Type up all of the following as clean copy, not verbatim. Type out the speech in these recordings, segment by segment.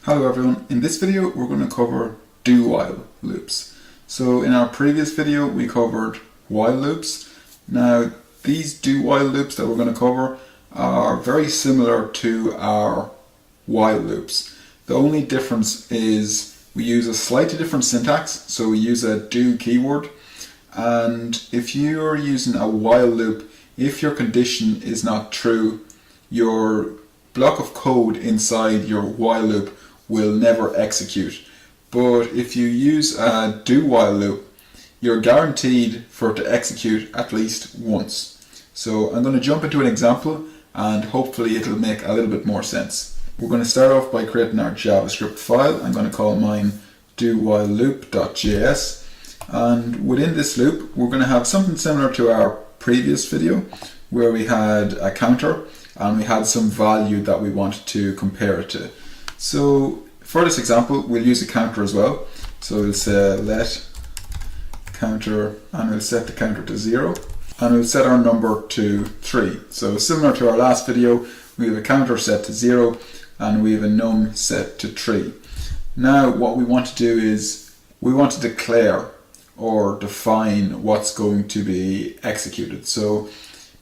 Hello everyone, in this video we're going to cover do-while loops. So in our previous video we covered while loops. Now these do-while loops that we're going to cover are very similar to our while loops. The only difference is we use a slightly different syntax, so we use a do keyword, and if you're using a while loop, if your condition is not true, your block of code inside your while loop will never execute. But if you use a do while loop, you're guaranteed for it to execute at least once. So I'm going to jump into an example and hopefully it'll make a little bit more sense. We're going to start off by creating our JavaScript file. I'm going to call mine dowhileloop.js, and within this loop we're going to have something similar to our previous video where we had a counter and we had some value that we wanted to compare it to. So for this example we'll use a counter as well. So we'll say let counter, and we'll set the counter to 0, and we'll set our number to 3. So similar to our last video, we have a counter set to 0 and we have a num set to 3. Now what we want to do is we want to declare or define what's going to be executed. So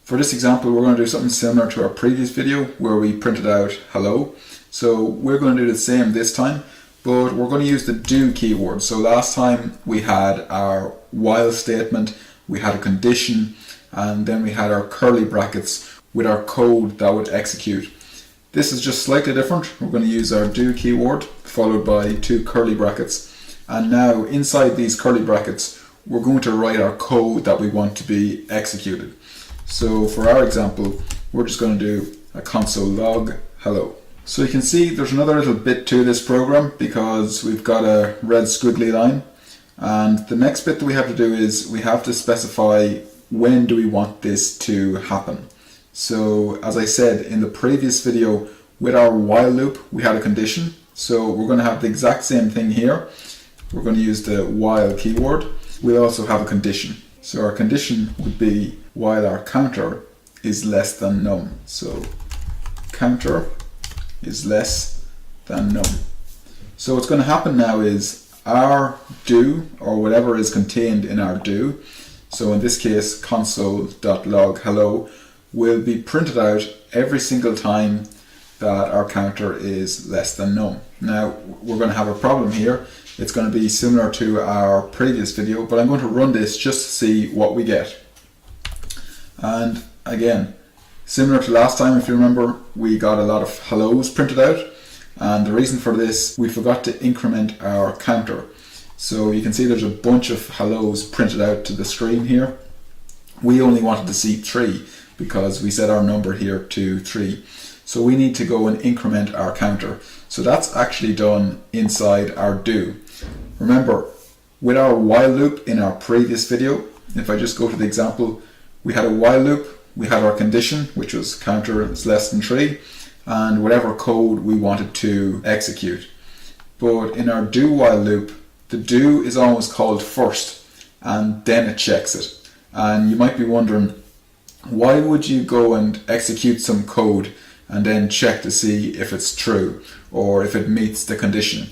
for this example we're going to do something similar to our previous video where we printed out hello. So we're going to do the same this time, but we're going to use the do keyword. So last time we had our while statement, we had a condition, and then we had our curly brackets with our code that would execute. This is just slightly different. We're going to use our do keyword followed by 2 curly brackets, and now inside these curly brackets we're going to write our code that we want to be executed. So for our example we're just going to do a console log hello. So you can see there's another little bit to this program because we've got a red squiggly line, and the next bit that we have to do is we have to specify when do we want this to happen. So as I said in the previous video, with our while loop we had a condition, so we're going to have the exact same thing here. We're going to use the while keyword. We'll also have a condition. So our condition would be while our counter is less than num. So counter is less than num. So what's going to happen now is our do, or whatever is contained in our do, so in this case console.log hello, will be printed out every single time that our counter is less than num. Now we're going to have a problem here. It's going to be similar to our previous video, but I'm going to run this just to see what we get. And again, similar to last time, if you remember, we got a lot of hellos printed out, and the reason for this, we forgot to increment our counter. So you can see there's a bunch of hellos printed out to the screen here. We only wanted to see 3 because we set our number here to 3. So we need to go and increment our counter. So that's actually done inside our do. Remember, with our while loop in our previous video, if I just go to the example, we had a while loop, we had our condition, which was counter is less than 3, and whatever code we wanted to execute. But in our do while loop, the do is always called first, and then it checks it. And you might be wondering, why would you go and execute some code and then check to see if it's true or if it meets the condition?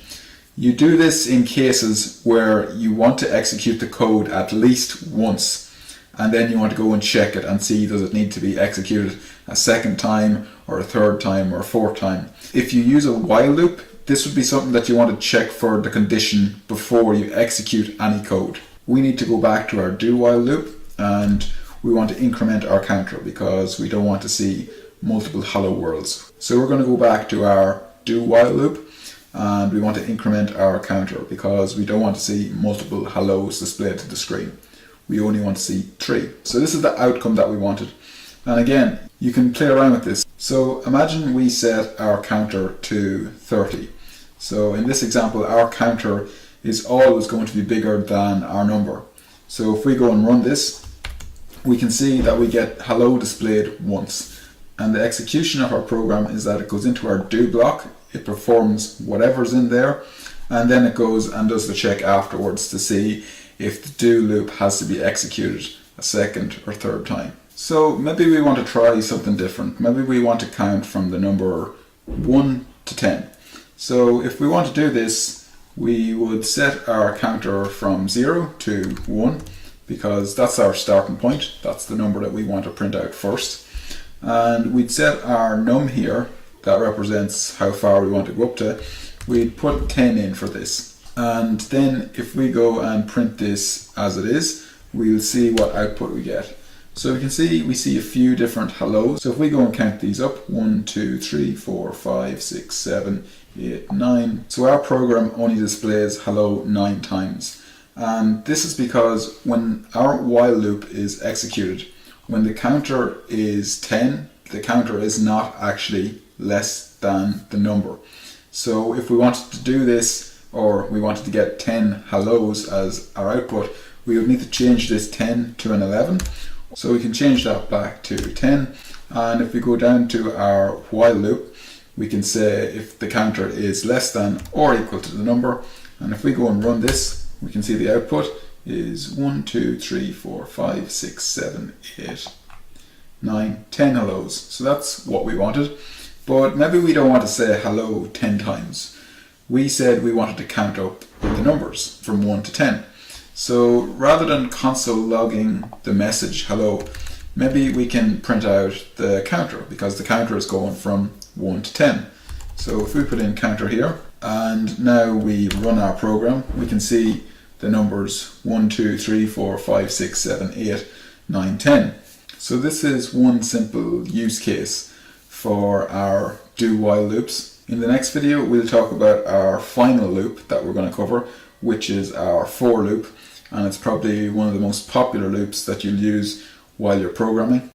You do this in cases where you want to execute the code at least once, and then you want to go and check it and see does it need to be executed a second time or a third time or a fourth time. If you use a while loop, this would be something that you want to check for the condition before you execute any code. We need to go back to our do while loop and we want to increment our counter because we don't want to see multiple hello worlds. So we're going to go back to our do while loop and we want to increment our counter because we don't want to see multiple hellos displayed to the screen. We only want to see 3. So this is the outcome that we wanted. And again, you can play around with this. So imagine we set our counter to 30. So in this example, our counter is always going to be bigger than our number. So if we go and run this, we can see that we get hello displayed once. And the execution of our program is that it goes into our do block, it performs whatever's in there, and then it goes and does the check afterwards to see if the do loop has to be executed a second or third time. So maybe we want to try something different. Maybe we want to count from the number 1 to 10. So if we want to do this, we would set our counter from 0 to 1 because that's our starting point. That's the number that we want to print out first. And we'd set our num here, that represents how far we want to go up to. We'd put 10 in for this. And then if we go and print this as it is, we'll see what output we get. So we see a few different hellos. So if we go and count these up, 1, 2, 3, 4, 5, 6, 7, 8, 9. So our program only displays hello 9 times. And this is because when our while loop is executed, when the counter is 10, the counter is not actually less than the number. So if we wanted to do this, or we wanted to get 10 hellos as our output, we would need to change this 10 to an 11. So we can change that back to 10. And if we go down to our while loop, we can say if the counter is less than or equal to the number. And if we go and run this, we can see the output is 1, 2, 3, 4, 5, 6, 7, 8, 9, 10 hellos. So that's what we wanted. But maybe we don't want to say hello 10 times. We said we wanted to count up the numbers from 1 to 10. So rather than console logging the message hello, maybe we can print out the counter because the counter is going from 1 to 10. So if we put in counter here and now we run our program, we can see the numbers 1, 2, 3, 4, 5, 6, 7, 8, 9, 10. So this is one simple use case for our do while loops. In the next video we'll talk about our final loop that we're going to cover, which is our for loop, and it's probably one of the most popular loops that you'll use while you're programming.